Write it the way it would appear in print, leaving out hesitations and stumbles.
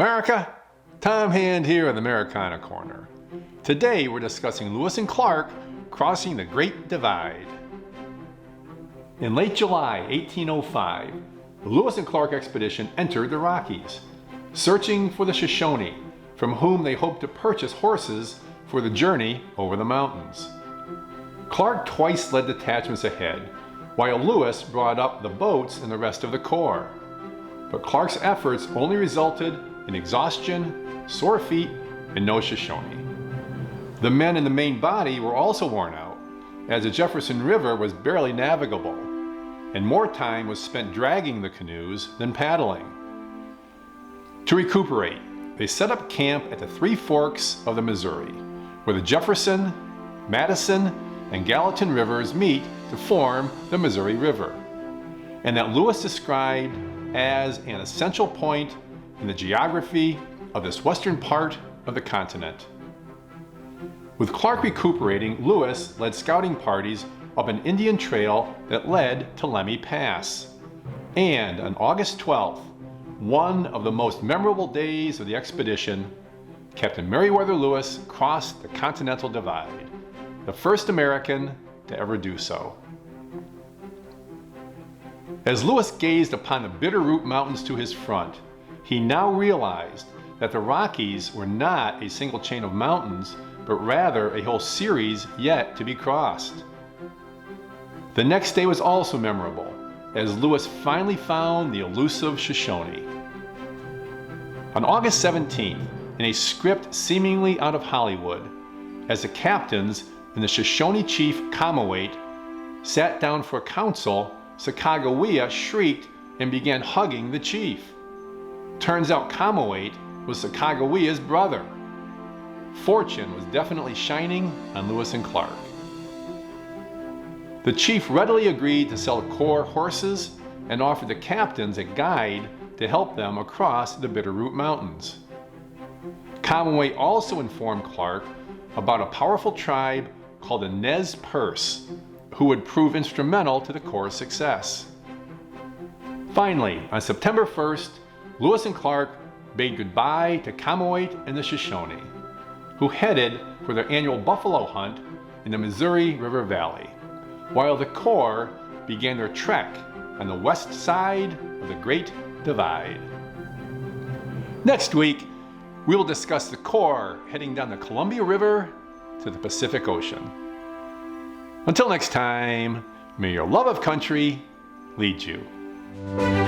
America, Tom Hand here in the Americana Corner. Today we're discussing Lewis and Clark crossing the Great Divide. In late July 1805, the Lewis and Clark expedition entered the Rockies, searching for the Shoshone, from whom they hoped to purchase horses for the journey over the mountains. Clark twice led detachments ahead, while Lewis brought up the boats and the rest of the corps. But Clark's efforts only resulted in exhaustion, sore feet, and no Shoshone. The men in the main body were also worn out, as the Jefferson River was barely navigable, and more time was spent dragging the canoes than paddling. To recuperate, they set up camp at the three forks of the Missouri, where the Jefferson, Madison, and Gallatin rivers meet to form the Missouri River, and that Lewis described as an essential point in the geography of this western part of the continent. With Clark recuperating, Lewis led scouting parties up an Indian trail that led to Lemhi Pass. And on August 12th, one of the most memorable days of the expedition, Captain Meriwether Lewis crossed the Continental Divide, the first American to ever do so. As Lewis gazed upon the Bitterroot Mountains to his front, he now realized that the Rockies were not a single chain of mountains, but rather a whole series yet to be crossed. The next day was also memorable, as Lewis finally found the elusive Shoshone. On August 17th, in a script seemingly out of Hollywood, as the captains and the Shoshone Chief Cameahwait sat down for council, Sacagawea shrieked and began hugging the chief. Turns out Cameahwait was Sacagawea's brother. Fortune was definitely shining on Lewis and Clark. The chief readily agreed to sell corps horses and offered the captains a guide to help them across the Bitterroot Mountains. Cameahwait also informed Clark about a powerful tribe called the Nez Perce, who would prove instrumental to the corps' success. Finally, on September 1st, Lewis and Clark bade goodbye to Cameahwait and the Shoshone, who headed for their annual buffalo hunt in the Missouri River Valley, while the corps began their trek on the west side of the Great Divide. Next week, we will discuss the corps heading down the Columbia River to the Pacific Ocean. Until next time, may your love of country lead you.